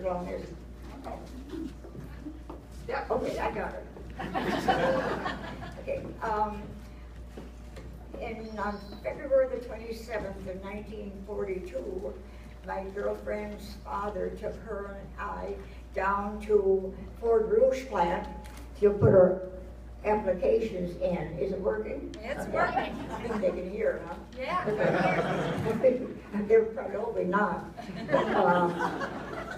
long as... Yeah, okay, I got it. Okay, in February the 27th of 1942, my girlfriend's father took her and I down to Ford Rouge plant to put her applications in. Is it working? It's working. I think they can hear, huh? Yeah. They're probably not.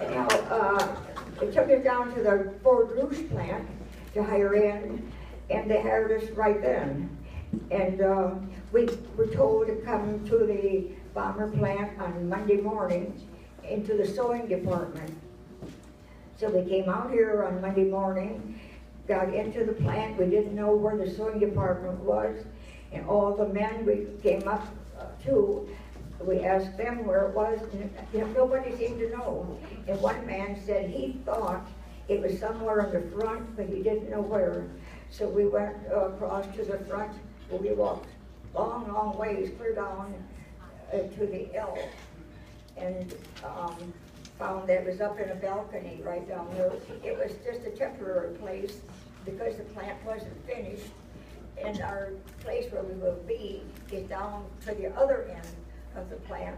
Anyhow, they took us down to the Ford Rouge plant to hire in, and they hired us right then. And we were told to come to the bomber plant on Monday morning into the sewing department. So we came out here on Monday morning, got into the plant. We didn't know where the sewing department was, and all the men we came up to, we asked them where it was, and nobody seemed to know. And one man said he thought it was somewhere in the front, but he didn't know where. So we went across to the front, where we walked long, long ways, clear down to the L, and found that it was up in a balcony right down there. It was just a temporary place because the plant wasn't finished, and our place where we will be is down to the other end of the plant,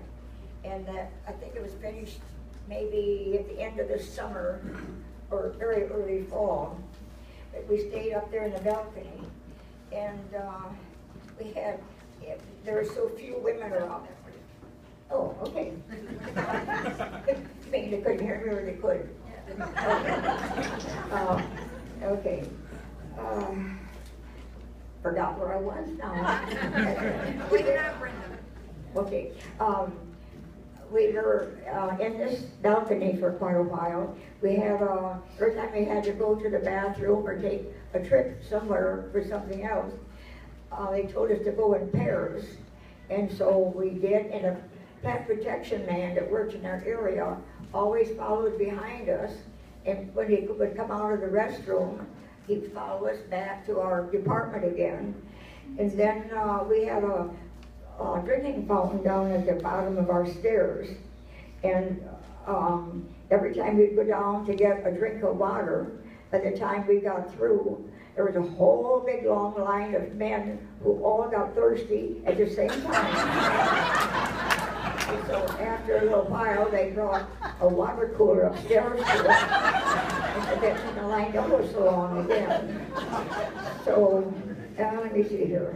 and that I think it was finished maybe at the end of the summer or very early fall. But we stayed up there in the balcony, and there were so few women around. Oh, okay. Maybe they couldn't hear me, or they could. Okay. Forgot where I was now. Okay. We were in this balcony for quite a while. We had, every time we had to go to the bathroom or take a trip somewhere for something else, they told us to go in pairs. And so we did, and a plant protection man that worked in our area always followed behind us. And when he would come out of the restroom, he'd follow us back to our department again. And then we had a drinking fountain down at the bottom of our stairs, and every time we'd go down to get a drink of water, by the time we got through, there was a whole big long line of men who all got thirsty at the same time. And so after a little while, they brought a water cooler upstairs to us, and then the line don't go so long again. So let me see here.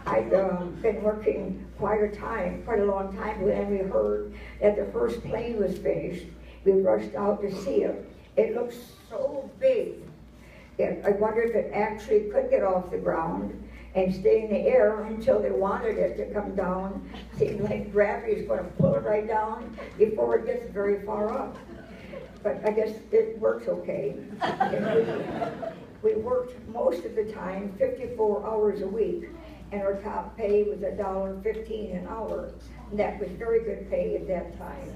I'd been working quite a long time, and we heard that the first plane was finished. We rushed out to see it. It looked so big. I wondered if it actually could get off the ground and stay in the air until they wanted it to come down. Seemed like gravity is going to pull it right down before it gets very far up. But I guess it works okay. We worked most of the time 54 hours a week, and our top pay was $1.15 an hour. And that was very good pay at that time.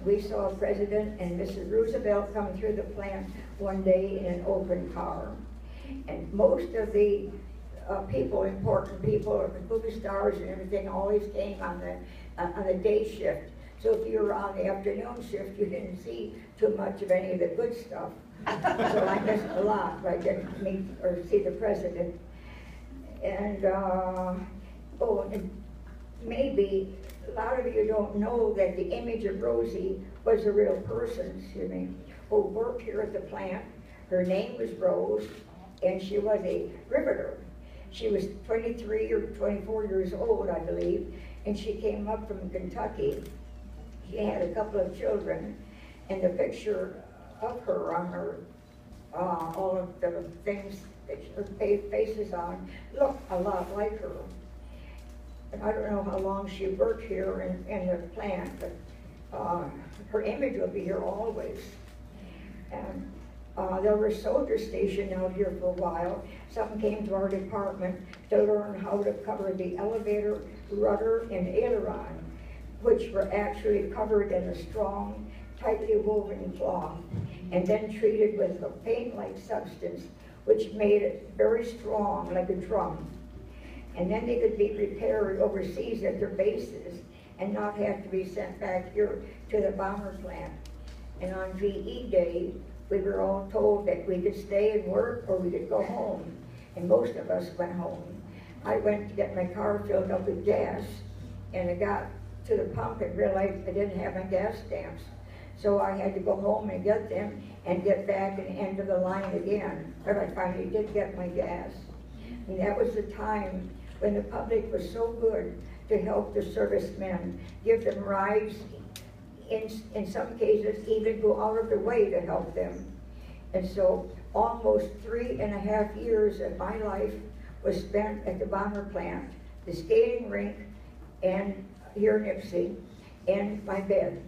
We saw President and Mrs. Roosevelt come through the plant one day in an open car. And most of the important people, movie stars and everything, always came on the day shift. So if you were on the afternoon shift, you didn't see too much of any of the good stuff. So I missed a lot, but I didn't meet or see the President. And, and maybe a lot of you don't know that the image of Rosie was a real person, who worked here at the plant. Her name was Rose, and she was a riveter. She was 23 or 24 years old, I believe, and she came up from Kentucky. She had a couple of children, and the picture of her on her, all of the things that her faces on, looked a lot like her. And I don't know how long she worked here in the plant, but her image will be here always. And there were soldiers stationed out here for a while. Some came to our department to learn how to cover the elevator, rudder, and aileron, which were actually covered in a strong, tightly woven cloth, and then treated with a paint-like substance, which made it very strong, like a drum. And then they could be repaired overseas at their bases and not have to be sent back here to the bomber plant. And on VE Day, we were all told that we could stay and work or we could go home. And most of us went home. I went to get my car filled up with gas, and I got to the pump and realized I didn't have my gas stamps. So I had to go home and get them and get back and enter the line again. But I finally did get my gas. And that was the time when the public was so good to help the servicemen, give them rides, in some cases even go out of their way to help them. And so almost 3.5 years of my life was spent at the bomber plant, the skating rink, and here in Ypsi, and my bed.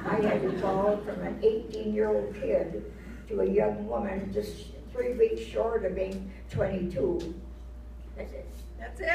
I had evolved from an 18-year-old kid to a young woman just 3 weeks short of being 22. That's it. That's it.